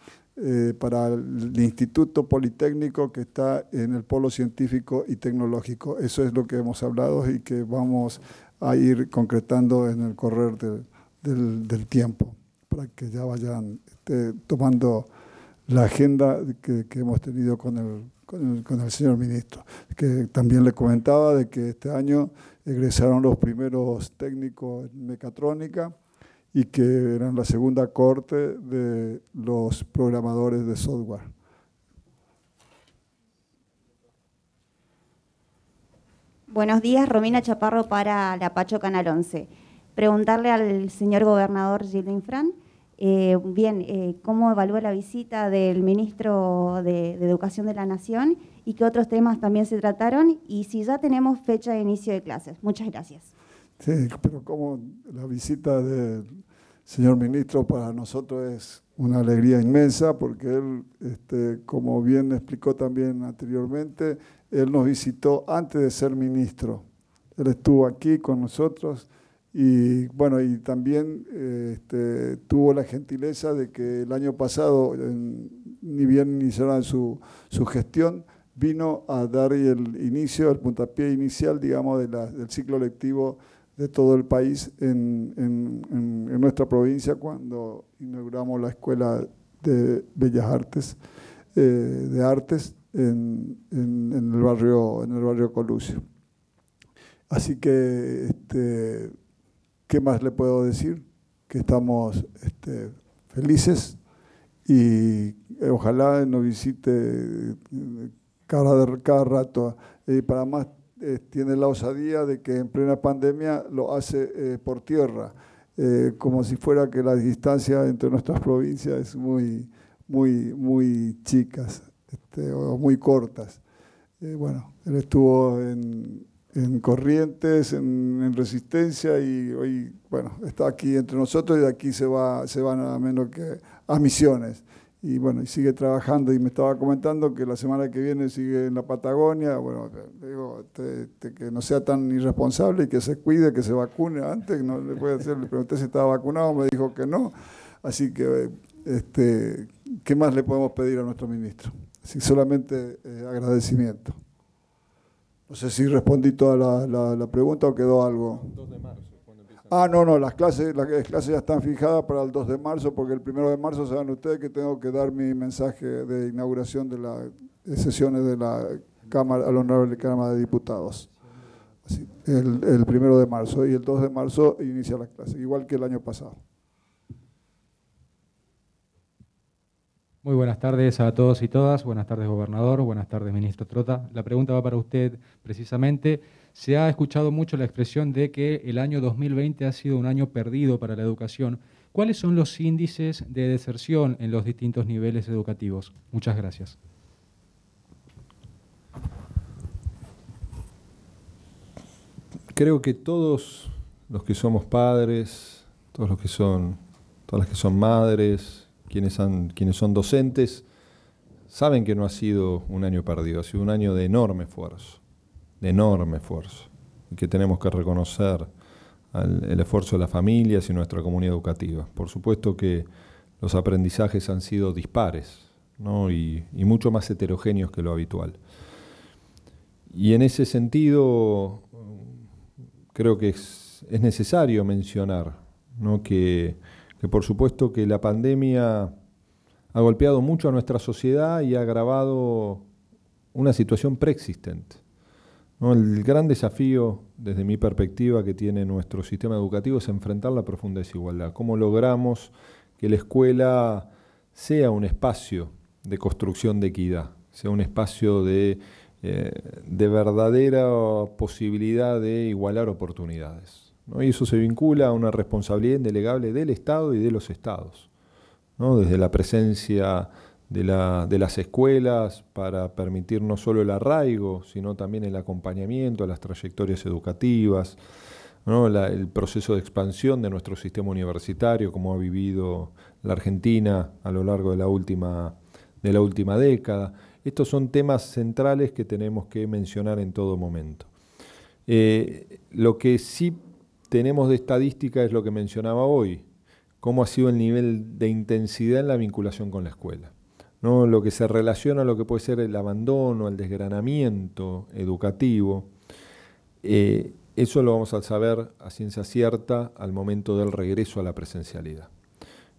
para el Instituto Politécnico que está en el Polo Científico y Tecnológico. Eso es lo que hemos hablado y que vamos a ir concretando en el correr del tiempo, para que ya vayan tomando la agenda que hemos tenido con el señor ministro, que también le comentaba de que este año egresaron los primeros técnicos en mecatrónica y que eran la segunda corte de los programadores de software. Buenos días, Romina Chaparro para la Pacho Canal 11. Preguntarle al señor gobernador Gildo Infran, ¿cómo evalúa la visita del ministro de Educación de la Nación y qué otros temas también se trataron? Y si ya tenemos fecha de inicio de clases. Muchas gracias. Sí, pero como la visita del señor ministro para nosotros es una alegría inmensa, porque él, como bien explicó también anteriormente, él nos visitó antes de ser ministro. Él estuvo aquí con nosotros. Y bueno, y también tuvo la gentileza de que el año pasado, ni bien iniciaron su gestión, vino a dar el inicio, el puntapié inicial, digamos, del ciclo lectivo de todo el país en nuestra provincia, cuando inauguramos la Escuela de Bellas Artes, de Artes, en el barrio Colucio. Así que ¿qué más le puedo decir? Que estamos felices y ojalá nos visite cada rato. Para más, tiene la osadía de que en plena pandemia lo hace por tierra, como si fuera que las distancias entre nuestras provincias es muy chicas o muy cortas. Bueno, él estuvo en Corrientes, en Resistencia, y hoy, bueno, está aquí entre nosotros, y de aquí se va nada menos que a Misiones. Y bueno, y sigue trabajando, y me estaba comentando que la semana que viene sigue en la Patagonia. Bueno, digo, que no sea tan irresponsable y que se cuide, que se vacune antes. No le puede hacer, le pregunté si estaba vacunado, me dijo que no. Así que, ¿qué más le podemos pedir a nuestro ministro? Así, solamente agradecimiento. No sé si respondí toda la pregunta o quedó algo. 2 de marzo. No, las clases ya están fijadas para el 2 de marzo, porque el 1 de marzo saben ustedes que tengo que dar mi mensaje de inauguración de las sesiones de la Cámara, a la Honorable Cámara de Diputados. Así, el 1 de marzo y el 2 de marzo inicia las clases, igual que el año pasado. Muy buenas tardes a todos y todas. Buenas tardes, gobernador. Buenas tardes, ministro Trota. La pregunta va para usted precisamente. Se ha escuchado mucho la expresión de que el año 2020 ha sido un año perdido para la educación. ¿Cuáles son los índices de deserción en los distintos niveles educativos? Muchas gracias. Creo que todos los que somos padres, todas las que son madres, quienes son docentes, saben que no ha sido un año perdido, ha sido un año de enorme esfuerzo, y que tenemos que reconocer el esfuerzo de las familias y nuestra comunidad educativa. Por supuesto que los aprendizajes han sido dispares, ¿no? y mucho más heterogéneos que lo habitual. Y en ese sentido, creo que es necesario mencionar, ¿no? que por supuesto que la pandemia ha golpeado mucho a nuestra sociedad y ha agravado una situación preexistente, ¿no? El gran desafío, desde mi perspectiva, que tiene nuestro sistema educativo es enfrentar la profunda desigualdad. ¿Cómo logramos que la escuela sea un espacio de construcción de equidad, sea un espacio de verdadera posibilidad de igualar oportunidades, ¿no? Y eso se vincula a una responsabilidad indelegable del Estado y de los Estados, ¿no? Desde la presencia de las escuelas para permitir no solo el arraigo, sino también el acompañamiento a las trayectorias educativas, ¿no? El proceso de expansión de nuestro sistema universitario, como ha vivido la Argentina a lo largo de la última década. Estos son temas centrales que tenemos que mencionar en todo momento. Lo que sí tenemos de estadística es lo que mencionaba hoy, cómo ha sido el nivel de intensidad en la vinculación con la escuela, ¿no? Lo que se relaciona a lo que puede ser el abandono, el desgranamiento educativo, eso lo vamos a saber a ciencia cierta al momento del regreso a la presencialidad.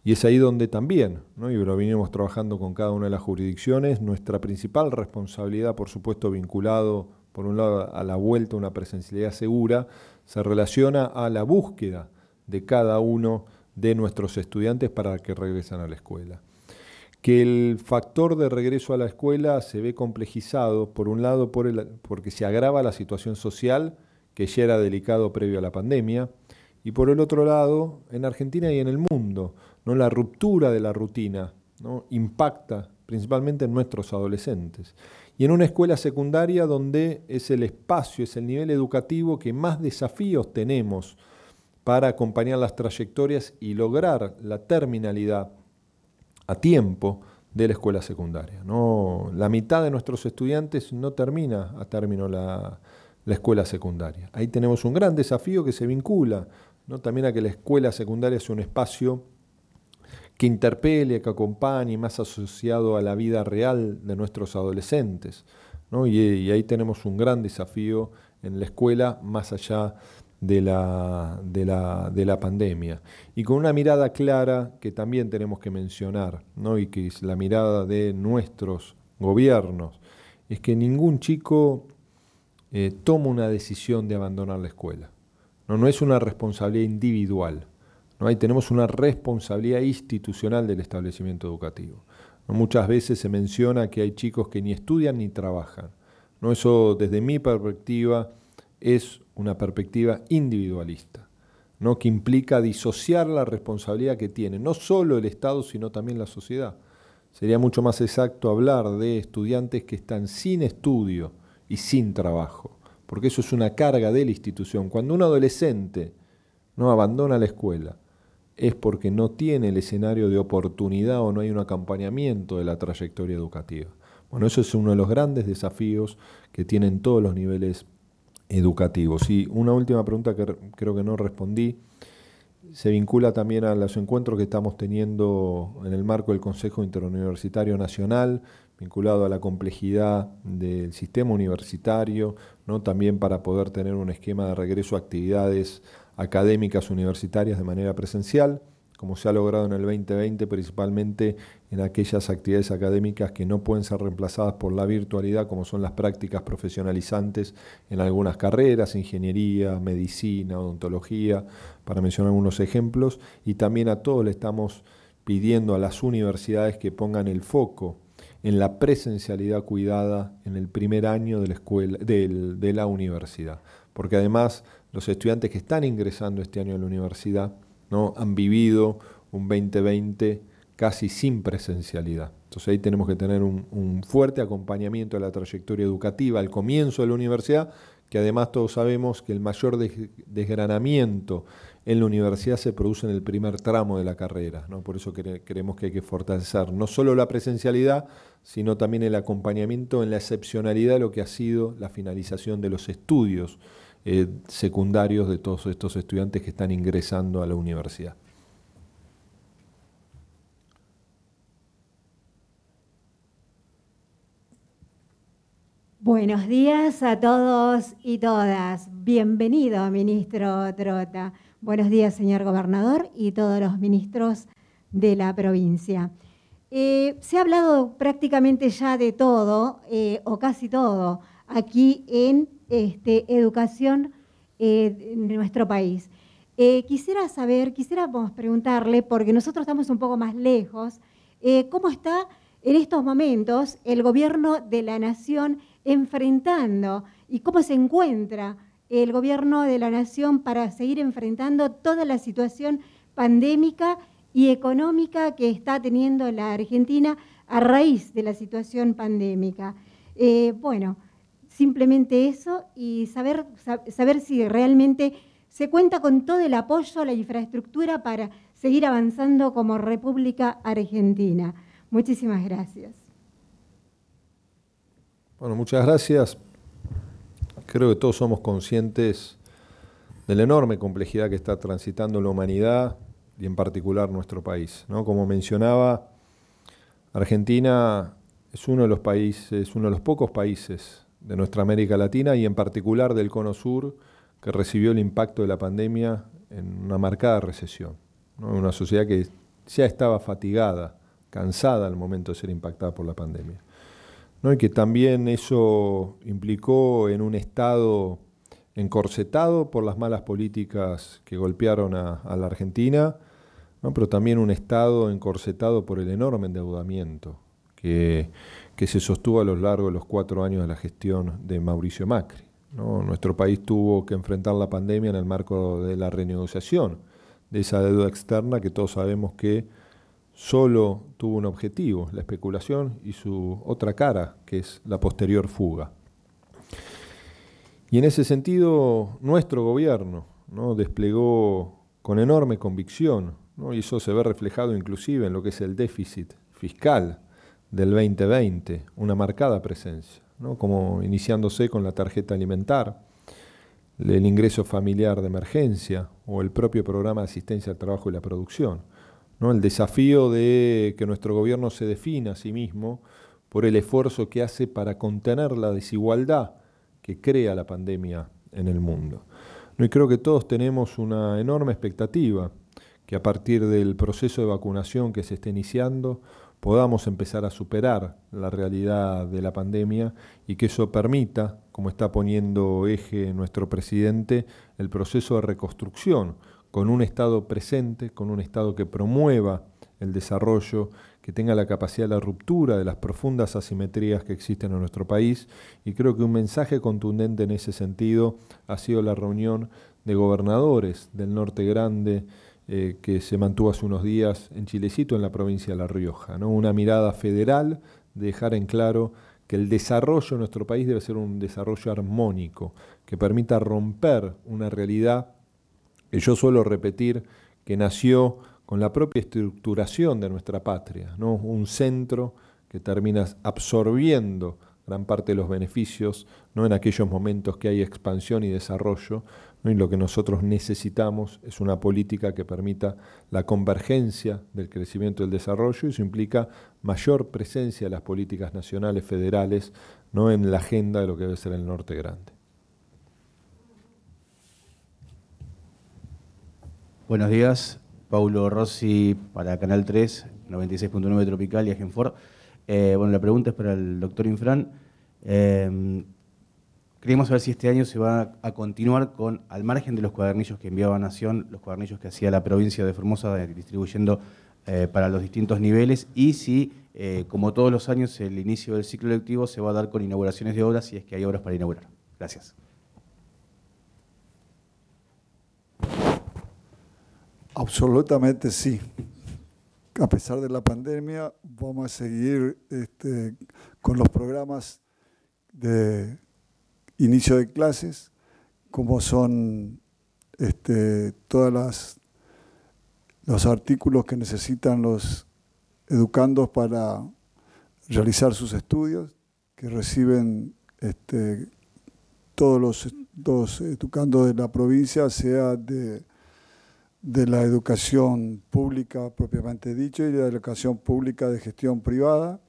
Y es ahí donde también, ¿no? Y lo venimos trabajando con cada una de las jurisdicciones, nuestra principal responsabilidad, por supuesto, vinculado, por un lado, a la vuelta a una presencialidad segura, se relaciona a la búsqueda de cada uno de nuestros estudiantes para que regresen a la escuela. Que el factor de regreso a la escuela se ve complejizado, por un lado, porque se agrava la situación social, que ya era delicado previo a la pandemia, y por el otro lado, en Argentina y en el mundo, ¿no? La ruptura de la rutina, ¿no? Impacta principalmente en nuestros adolescentes. Y en una escuela secundaria donde es el espacio, es el nivel educativo que más desafíos tenemos para acompañar las trayectorias y lograr la terminalidad a tiempo de la escuela secundaria, ¿no? La mitad de nuestros estudiantes no termina a término la escuela secundaria. Ahí tenemos un gran desafío que se vincula, ¿no? También a que la escuela secundaria es un espacio que interpele, que acompañe, más asociado a la vida real de nuestros adolescentes, ¿no? Y ahí tenemos un gran desafío en la escuela, más allá de la pandemia. Y con una mirada clara que también tenemos que mencionar, ¿no? Y que es la mirada de nuestros gobiernos, es que ningún chico toma una decisión de abandonar la escuela. No es una responsabilidad individual. ¿No? Ahí tenemos una responsabilidad institucional del establecimiento educativo. ¿No? Muchas veces se menciona que hay chicos que ni estudian ni trabajan, ¿no? Eso, desde mi perspectiva, es una perspectiva individualista, ¿no? Que implica disociar la responsabilidad que tiene no solo el Estado, sino también la sociedad. Sería mucho más exacto hablar de estudiantes que están sin estudio y sin trabajo, porque eso es una carga de la institución. Cuando un adolescente no abandona la escuela, es porque no tiene el escenario de oportunidad o no hay un acompañamiento de la trayectoria educativa. Bueno, eso es uno de los grandes desafíos que tienen todos los niveles educativos. Y una última pregunta que creo que no respondí. se vincula también a los encuentros que estamos teniendo en el marco del Consejo Interuniversitario Nacional, vinculado a la complejidad del sistema universitario, ¿no? También para poder tener un esquema de regreso a actividades académicas universitarias de manera presencial, como se ha logrado en el 2020, principalmente en aquellas actividades académicas que no pueden ser reemplazadas por la virtualidad, como son las prácticas profesionalizantes en algunas carreras, ingeniería, medicina, odontología, para mencionar algunos ejemplos, y también a todos le estamos pidiendo a las universidades que pongan el foco en la presencialidad cuidada en el primer año de la escuela, de la universidad, porque además los estudiantes que están ingresando este año a la universidad, ¿no?, han vivido un 2020 casi sin presencialidad. Entonces ahí tenemos que tener un fuerte acompañamiento de la trayectoria educativa al comienzo de la universidad, que además todos sabemos que el mayor desgranamiento en la universidad se produce en el primer tramo de la carrera, ¿no? Por eso creemos que hay que fortalecer no solo la presencialidad, sino también el acompañamiento en la excepcionalidad de lo que ha sido la finalización de los estudios secundarios de todos estos estudiantes que están ingresando a la universidad. Buenos días a todos y todas. Bienvenido, ministro Trota. Buenos días, señor gobernador y todos los ministros de la provincia. Se ha hablado prácticamente ya de todo, o casi todo, aquí en educación en nuestro país. Quisiéramos preguntarle, porque nosotros estamos un poco más lejos, ¿cómo está en estos momentos el gobierno de la Nación enfrentando y cómo se encuentra el gobierno de la Nación para seguir enfrentando toda la situación pandémica y económica que está teniendo la Argentina a raíz de la situación pandémica? Bueno, simplemente eso y saber si realmente se cuenta con todo el apoyo, la infraestructura para seguir avanzando como República Argentina. Muchísimas gracias. Bueno, muchas gracias. Creo que todos somos conscientes de la enorme complejidad que está transitando la humanidad y en particular nuestro país, ¿no? Como mencionaba, Argentina es uno de los países, uno de los pocos países de nuestra América Latina y en particular del Cono Sur que recibió el impacto de la pandemia en una marcada recesión, ¿no? Una sociedad que ya estaba fatigada, cansada al momento de ser impactada por la pandemia, ¿no? Y que también eso implicó en un Estado encorsetado por las malas políticas que golpearon a la Argentina, ¿no? Pero también un Estado encorsetado por el enorme endeudamiento que se sostuvo a lo largo de los 4 años de la gestión de Mauricio Macri, ¿no? Nuestro país tuvo que enfrentar la pandemia en el marco de la renegociación de esa deuda externa que todos sabemos que solo tuvo un objetivo, la especulación y su otra cara, que es la posterior fuga. Y en ese sentido, nuestro gobierno, ¿no?, desplegó con enorme convicción, ¿no?, y eso se ve reflejado inclusive en lo que es el déficit fiscal del 2020, una marcada presencia, ¿no?, como iniciándose con la tarjeta alimentar, el ingreso familiar de emergencia o el propio programa de asistencia al trabajo y la producción, ¿no? El desafío de que nuestro gobierno se defina a sí mismo por el esfuerzo que hace para contener la desigualdad que crea la pandemia en el mundo. Y creo que todos tenemos una enorme expectativa que a partir del proceso de vacunación que se está iniciando podamos empezar a superar la realidad de la pandemia y que eso permita, como está poniendo eje nuestro presidente, el proceso de reconstrucción con un Estado presente, con un Estado que promueva el desarrollo, que tenga la capacidad de la ruptura de las profundas asimetrías que existen en nuestro país. Y creo que un mensaje contundente en ese sentido ha sido la reunión de gobernadores del Norte Grande que se mantuvo hace unos días en Chilecito, en la provincia de La Rioja, ¿no? Una mirada federal, de dejar en claro que el desarrollo de nuestro país debe ser un desarrollo armónico, que permita romper una realidad que yo suelo repetir que nació con la propia estructuración de nuestra patria, ¿no? Un centro que termina absorbiendo gran parte de los beneficios, ¿no?, en aquellos momentos que hay expansión y desarrollo, ¿no? Y lo que nosotros necesitamos es una política que permita la convergencia del crecimiento y el desarrollo, y eso implica mayor presencia de las políticas nacionales, federales, ¿no? En la agenda de lo que debe ser el norte grande. Buenos días, Paulo Rossi para Canal 3, 96.9 Tropical y Agenfor. Bueno, la pregunta es para el doctor Infran. Queríamos saber si este año se va a continuar con, al margen de los cuadernillos que enviaba Nación, los cuadernillos que hacía la provincia de Formosa distribuyendo para los distintos niveles, y si, como todos los años, el inicio del ciclo lectivo se va a dar con inauguraciones de obras, si es que hay obras para inaugurar. Gracias. Absolutamente sí. A pesar de la pandemia, vamos a seguir con los programas de inicio de clases, como son todos los artículos que necesitan los educandos para realizar sus estudios, que reciben todos los educandos de la provincia, sea de la educación pública propiamente dicho y de la educación pública de gestión privada.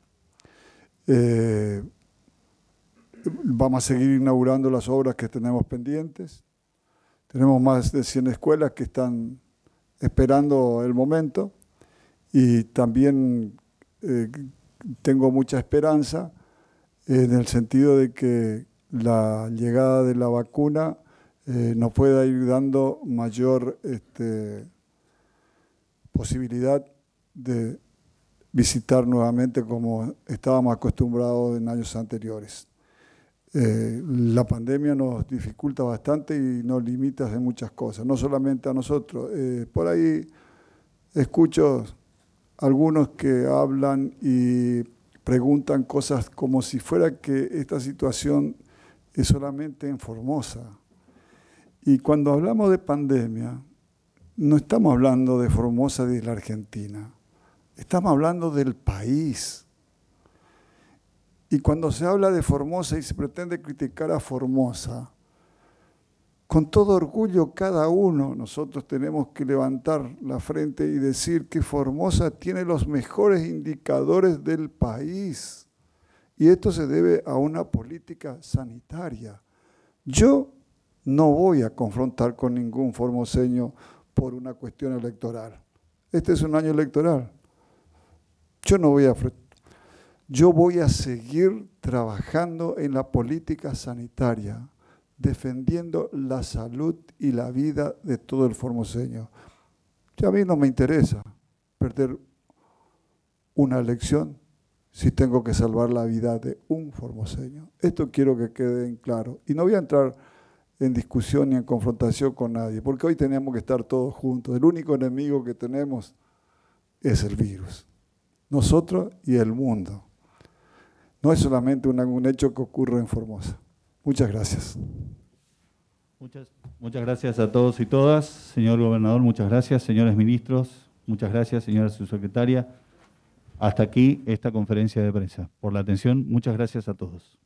Vamos a seguir inaugurando las obras que tenemos pendientes. Tenemos más de 100 escuelas que están esperando el momento, y también tengo mucha esperanza en el sentido de que la llegada de la vacuna nos pueda ir dando mayor posibilidad de visitar nuevamente como estábamos acostumbrados en años anteriores. La pandemia nos dificulta bastante y nos limita en muchas cosas, no solamente a nosotros. Por ahí escucho algunos que hablan y preguntan cosas como si fuera que esta situación es solamente en Formosa. Y cuando hablamos de pandemia, no estamos hablando de Formosa y de la Argentina, estamos hablando del país. Y cuando se habla de Formosa y se pretende criticar a Formosa, con todo orgullo cada uno nosotros tenemos que levantar la frente y decir que Formosa tiene los mejores indicadores del país. Y esto se debe a una política sanitaria. Yo no voy a confrontar con ningún formoseño por una cuestión electoral. Este es un año electoral. Yo voy a seguir trabajando en la política sanitaria, defendiendo la salud y la vida de todo el formoseño. Ya a mí no me interesa perder una elección si tengo que salvar la vida de un formoseño. Esto quiero que quede en claro. Y no voy a entrar en discusión ni en confrontación con nadie, porque hoy tenemos que estar todos juntos. El único enemigo que tenemos es el virus, nosotros y el mundo. No es solamente un hecho que ocurre en Formosa. Muchas gracias. Muchas gracias a todos y todas. Señor gobernador, muchas gracias. Señores ministros, muchas gracias. Señora subsecretaria, hasta aquí esta conferencia de prensa. Por la atención, muchas gracias a todos.